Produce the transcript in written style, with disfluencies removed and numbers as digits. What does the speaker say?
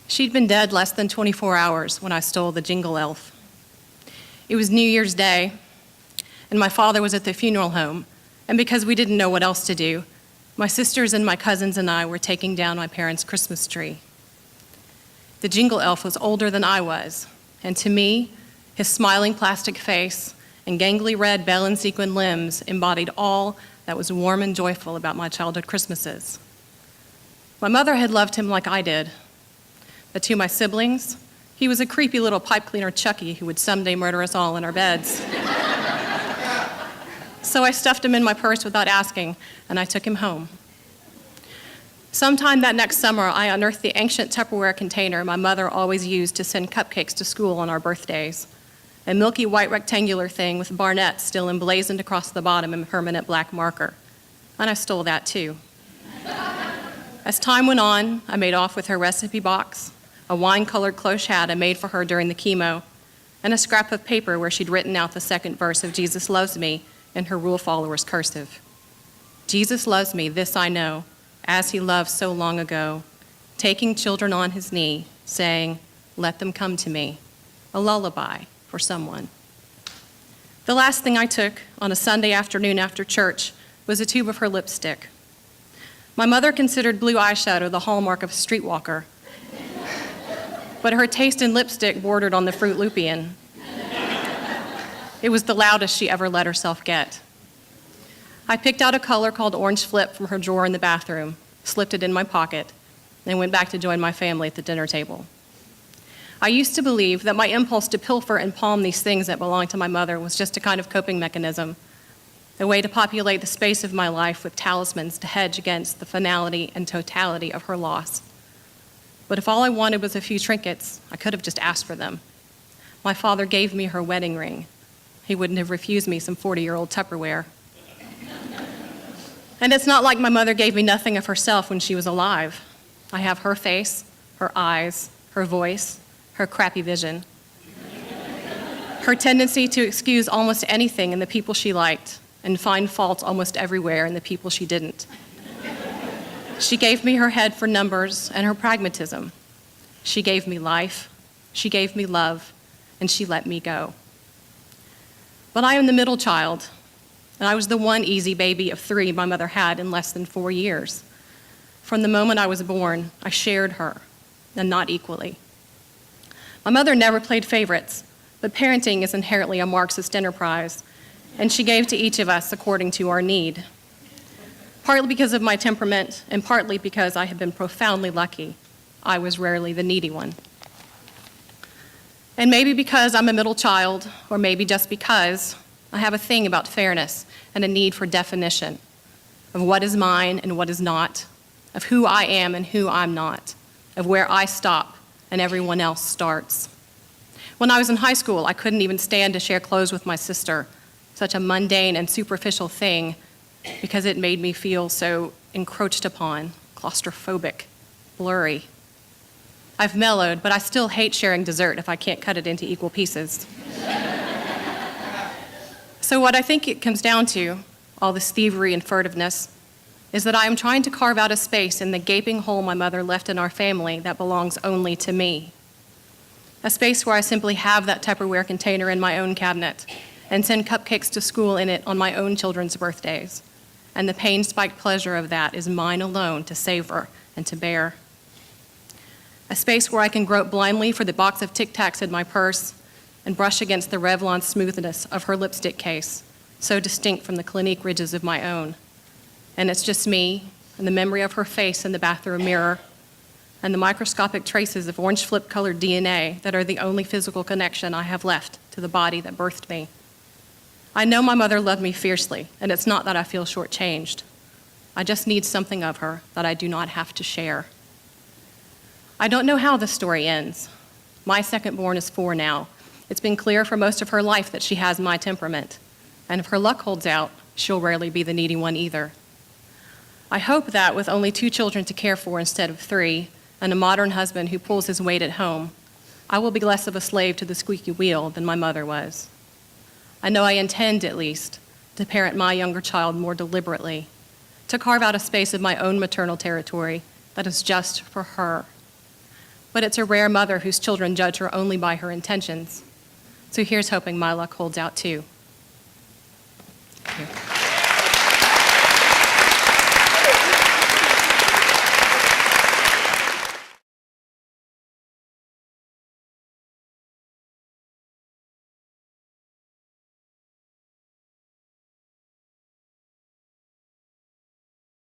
She'd been dead less than 24 hours when I stole the jingle elf. It was New Year's Day, and my father was at the funeral home, and because we didn't know what else to do, my sisters and my cousins and I were taking down my parents' Christmas tree. The jingle elf was older than I was, and to me, his smiling plastic face and gangly red bell and sequin limbs embodied all that was warm and joyful about my childhood Christmases. My mother had loved him like I did, but to my siblings, he was a creepy little pipe cleaner Chucky who would someday murder us all in our beds. So I stuffed him in my purse without asking, and I took him home. Sometime that next summer, I unearthed the ancient Tupperware container my mother always used to send cupcakes to school on our birthdays, a milky white rectangular thing with Barnett still emblazoned across the bottom in permanent black marker. And I stole that too. As time went on, I made off with her recipe box, a wine-colored cloche hat I made for her during the chemo, and a scrap of paper where she'd written out the second verse of Jesus Loves Me in her rule followers' cursive. Jesus loves me, this I know, as he loved so long ago, taking children on his knee, saying, let them come to me, a lullaby for someone. The last thing I took on a Sunday afternoon after church was a tube of her lipstick. My mother considered blue eyeshadow the hallmark of a streetwalker, but her taste in lipstick bordered on the Fruit Loopian. It was the loudest she ever let herself get. I picked out a color called Orange Flip from her drawer in the bathroom, slipped it in my pocket, and went back to join my family at the dinner table. I used to believe that my impulse to pilfer and palm these things that belonged to my mother was just a kind of coping mechanism, a way to populate the space of my life with talismans to hedge against the finality and totality of her loss. But if all I wanted was a few trinkets, I could have just asked for them. My father gave me her wedding ring. He wouldn't have refused me some 40-year-old Tupperware. And it's not like my mother gave me nothing of herself when she was alive. I have her face, her eyes, her voice, her crappy vision, her tendency to excuse almost anything in the people she liked and find fault almost everywhere in the people she didn't. She gave me her head for numbers and her pragmatism. She gave me life, she gave me love, and she let me go. But I am the middle child, and I was the one easy baby of 3 my mother had in less than 4 years. From the moment I was born, I shared her, and not equally. My mother never played favorites, but parenting is inherently a Marxist enterprise, and she gave to each of us according to our need. Partly because of my temperament, and partly because I have been profoundly lucky, I was rarely the needy one. And maybe because I'm a middle child, or maybe just because, I have a thing about fairness and a need for definition of what is mine and what is not, of who I am and who I'm not, of where I stop and everyone else starts. When I was in high school, I couldn't even stand to share clothes with my sister, such a mundane and superficial thing, because it made me feel so encroached upon, claustrophobic, blurry. I've mellowed, but I still hate sharing dessert if I can't cut it into equal pieces. So what I think it comes down to, all this thievery and furtiveness, is that I am trying to carve out a space in the gaping hole my mother left in our family that belongs only to me. A space where I simply have that Tupperware container in my own cabinet and send cupcakes to school in it on my own children's birthdays. And the pain-spiked pleasure of that is mine alone to savor and to bear. A space where I can grope blindly for the box of Tic Tacs in my purse and brush against the Revlon smoothness of her lipstick case, so distinct from the Clinique ridges of my own. And it's just me and the memory of her face in the bathroom mirror and the microscopic traces of orange flip-colored DNA that are the only physical connection I have left to the body that birthed me. I know my mother loved me fiercely, and it's not that I feel shortchanged. I just need something of her that I do not have to share. I don't know how this story ends. My second-born is 4 now. It's been clear for most of her life that she has my temperament, and if her luck holds out, she'll rarely be the needy one either. I hope that with only 2 children to care for instead of 3, and a modern husband who pulls his weight at home, I will be less of a slave to the squeaky wheel than my mother was. I know I intend, at least, to parent my younger child more deliberately, to carve out a space of my own maternal territory that is just for her. but it's a rare mother whose children judge her only by her intentions. So here's hoping my luck holds out too.